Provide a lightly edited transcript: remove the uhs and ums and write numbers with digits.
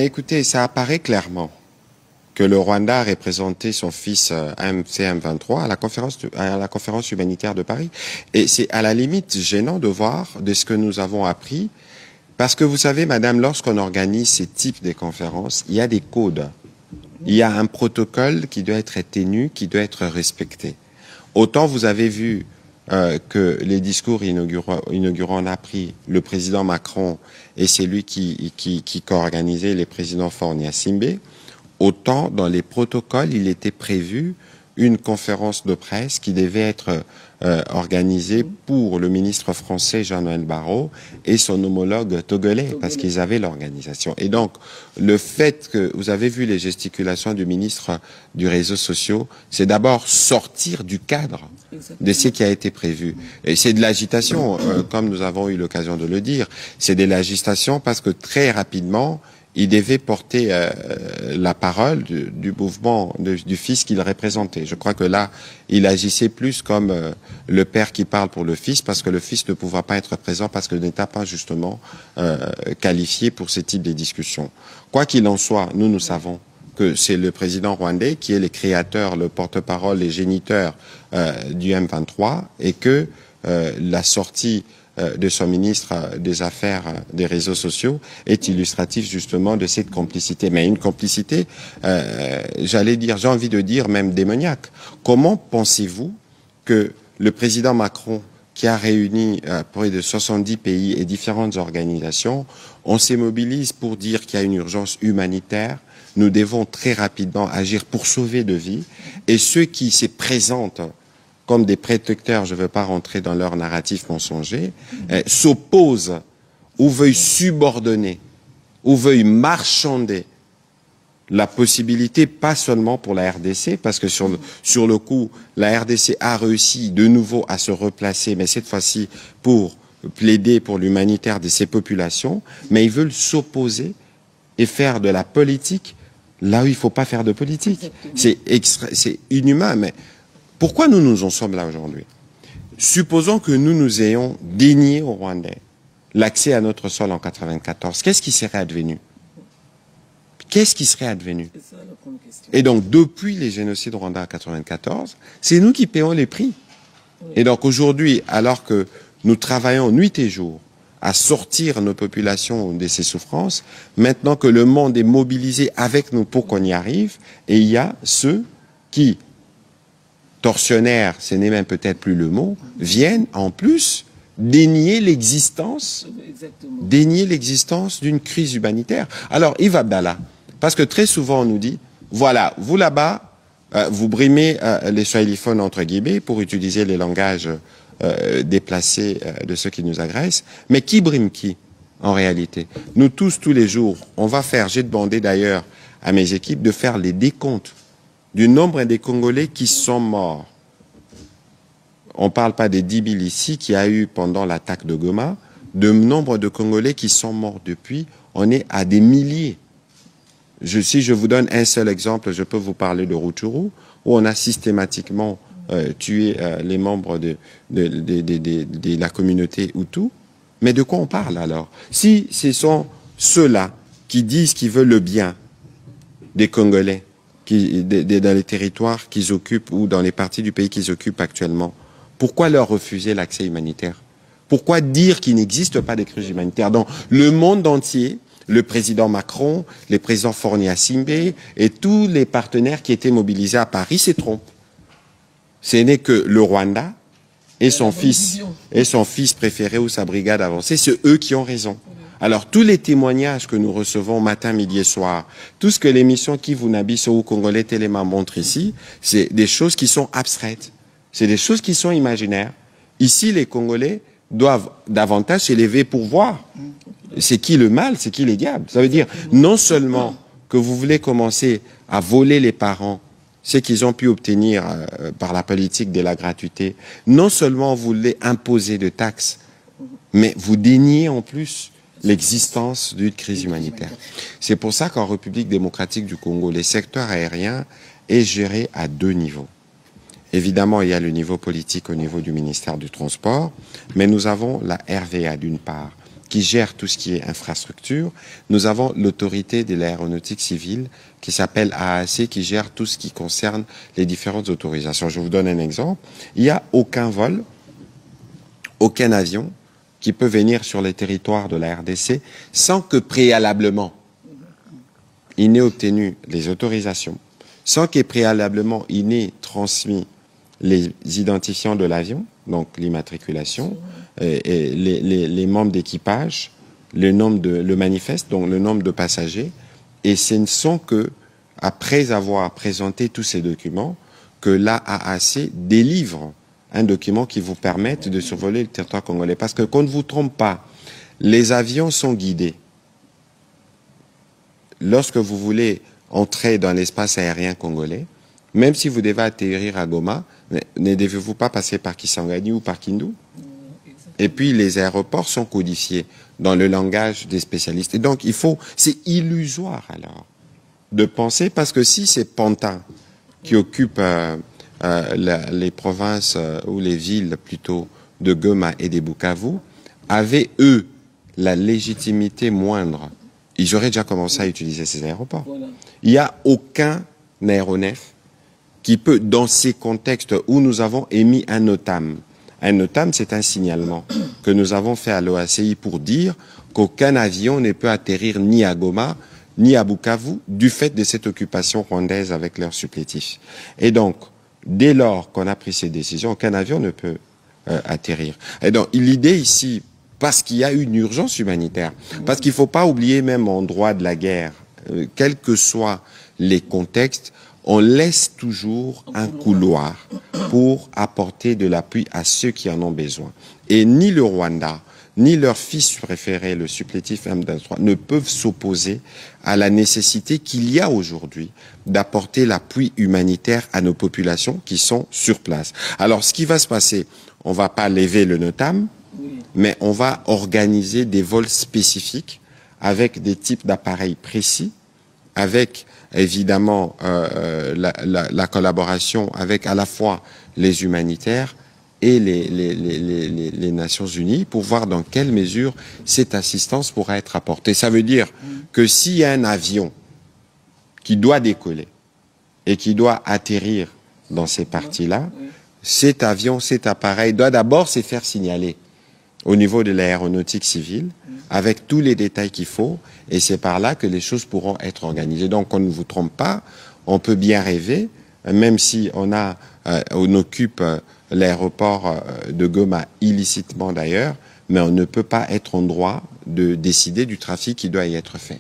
écoutez, ça apparaît clairement que le Rwanda a représenté son fils MC-M23 à la conférence humanitaire de Paris. Et c'est à la limite gênant de voir de ce que nous avons appris. Parce que vous savez, madame, lorsqu'on organise ces types de conférences, il y a des codes. Il y a un protocole qui doit être tenu, qui doit être respecté. Autant vous avez vu que les discours inaugurants ont appris le président Macron et c'est lui qui co-organisait les présidents Faure et Simbe, autant dans les protocoles, il était prévu une conférence de presse qui devait être organisée pour le ministre français Jean-Noël Barrot et son homologue togolais, parce qu'ils avaient l'organisation. Et donc, le fait que vous avez vu les gesticulations du ministre du réseau social, c'est d'abord sortir du cadre de ce qui a été prévu. Et c'est de l'agitation, comme nous avons eu l'occasion de le dire. C'est de l'agitation parce que très rapidement, il devait porter la parole du mouvement du fils qu'il représentait. Je crois que là, il agissait plus comme le père qui parle pour le fils, parce que le fils ne pouvait pas être présent, parce qu'il n'était pas justement qualifié pour ce type de discussions. Quoi qu'il en soit, nous savons que c'est le président rwandais qui est le créateur, le porte-parole, les géniteurs du M23, et que la sortie de son ministre des Affaires des réseaux sociaux est illustratif justement de cette complicité. Mais une complicité, j'allais dire, j'ai envie de dire même démoniaque. Comment pensez-vous que le président Macron, qui a réuni près de 70 pays et différentes organisations, on se mobilise pour dire qu'il y a une urgence humanitaire, nous devons très rapidement agir pour sauver de vies, et ceux qui se présentent comme des protecteurs, je ne veux pas rentrer dans leur narratif mensonger, s'opposent ou veuillent subordonner ou veuillent marchander la possibilité, pas seulement pour la RDC, parce que sur le coup, la RDC a réussi de nouveau à se replacer, mais cette fois-ci pour plaider pour l'humanitaire de ces populations, mais ils veulent s'opposer et faire de la politique là où il ne faut pas faire de politique. C'est inhumain, mais pourquoi nous en sommes là aujourd'hui? Supposons que nous ayons dénié aux Rwandais l'accès à notre sol en 94. Qu'est-ce qui serait advenu? Qu'est-ce qui serait advenu? Et donc, depuis les génocides rwandais en 94, c'est nous qui payons les prix. Et donc aujourd'hui, alors que nous travaillons nuit et jour à sortir nos populations de ces souffrances, maintenant que le monde est mobilisé avec nous pour qu'on y arrive, et il y a ceux qui, tortionnaires, ce n'est même peut-être plus le mot, viennent en plus dénier l'existence d'une crise humanitaire. Alors, Yves Abdallah, parce que très souvent on nous dit, voilà, vous là-bas, vous brimez les swahiliphones entre guillemets pour utiliser les langages déplacés de ceux qui nous agressent, mais qui brime qui en réalité? Nous tous, tous les jours, on va faire, j'ai demandé d'ailleurs à mes équipes de faire les décomptes du nombre des Congolais qui sont morts. On ne parle pas des 10 000 ici qu'il y a eu pendant l'attaque de Goma, de nombre de Congolais qui sont morts depuis, on est à des milliers. Si je vous donne un seul exemple, je peux vous parler de Rutshuru, où on a systématiquement tué les membres de la communauté Hutu. Mais de quoi on parle alors? Si ce sont ceux-là qui disent qu'ils veulent le bien des Congolais, dans les territoires qu'ils occupent ou dans les parties du pays qu'ils occupent actuellement, pourquoi leur refuser l'accès humanitaire? Pourquoi dire qu'il n'existe pas de crise humanitaire? Dans le monde entier, le président Macron, les présidents Faure et Simbe et tous les partenaires qui étaient mobilisés à Paris se trompent. Ce n'est que le Rwanda et son fils préféré ou sa brigade avancée, c'est eux qui ont raison. Alors, tous les témoignages que nous recevons matin, midi et soir, tout ce que l'émission Kivunabi ou Congolais Téléma montre ici, c'est des choses qui sont abstraites. C'est des choses qui sont imaginaires. Ici, les Congolais doivent davantage s'élever pour voir. C'est qui le mal, c'est qui les diables. Ça veut dire, non seulement que vous voulez commencer à voler les parents, ce qu'ils ont pu obtenir par la politique de la gratuité, non seulement vous voulez imposer de taxes, mais vous déniez en plus l'existence d'une crise humanitaire. C'est pour ça qu'en République démocratique du Congo, les secteurs aériens est géré à deux niveaux. Évidemment, il y a le niveau politique au niveau du ministère du Transport, mais nous avons la RVA d'une part, qui gère tout ce qui est infrastructure. Nous avons l'autorité de l'aéronautique civile qui s'appelle AAC, qui gère tout ce qui concerne les différentes autorisations. Je vous donne un exemple. Il n'y a aucun vol, aucun avion qui peut venir sur les territoires de la RDC sans que préalablement il n'ait obtenu les autorisations, sans que préalablement il n'ait transmis les identifiants de l'avion, donc l'immatriculation, et les membres d'équipage, le manifeste, donc le nombre de passagers, et ce ne sont que après avoir présenté tous ces documents que l'AAC délivre un document qui vous permette de survoler le territoire congolais. Parce que qu'on ne vous trompe pas, les avions sont guidés. Lorsque vous voulez entrer dans l'espace aérien congolais, même si vous devez atterrir à Goma, ne devez-vous pas passer par Kisangani ou par Kindu? Et puis les aéroports sont codifiés dans le langage des spécialistes. Et donc c'est illusoire alors de penser, parce que si c'est Pantin qui occupe les provinces ou les villes plutôt de Goma et des Bukavu, avaient eux la légitimité moindre, ils auraient déjà commencé à utiliser ces aéroports. Voilà. Il n'y a aucun aéronef qui peut, dans ces contextes où nous avons émis un NOTAM. Un NOTAM, c'est un signalement que nous avons fait à l'OACI pour dire qu'aucun avion ne peut atterrir ni à Goma, ni à Bukavu, du fait de cette occupation rwandaise avec leurs supplétifs. Et donc, dès lors qu'on a pris ces décisions, aucun avion ne peut atterrir. Et donc, l'idée ici, parce qu'il y a une urgence humanitaire, parce qu'il ne faut pas oublier même en droit de la guerre, quels que soient les contextes, on laisse toujours un couloir pour apporter de l'appui à ceux qui en ont besoin. Et ni le Rwanda, ni leur fils préféré, le supplétif M23, ne peuvent s'opposer à la nécessité qu'il y a aujourd'hui d'apporter l'appui humanitaire à nos populations qui sont sur place. Alors, ce qui va se passer, on ne va pas lever le NOTAM, mais on va organiser des vols spécifiques avec des types d'appareils précis, avec évidemment la collaboration avec à la fois les humanitaires et les Nations Unies pour voir dans quelle mesure cette assistance pourra être apportée. Ça veut dire que s'il y a un avion qui doit décoller et qui doit atterrir dans ces parties-là, cet avion, cet appareil doit d'abord se faire signaler au niveau de l'aéronautique civile, avec tous les détails qu'il faut, et c'est par là que les choses pourront être organisées. Donc, on ne vous trompe pas, on peut bien rêver, même si on occupe l'aéroport de Goma illicitement d'ailleurs, mais on ne peut pas être en droit de décider du trafic qui doit y être fait.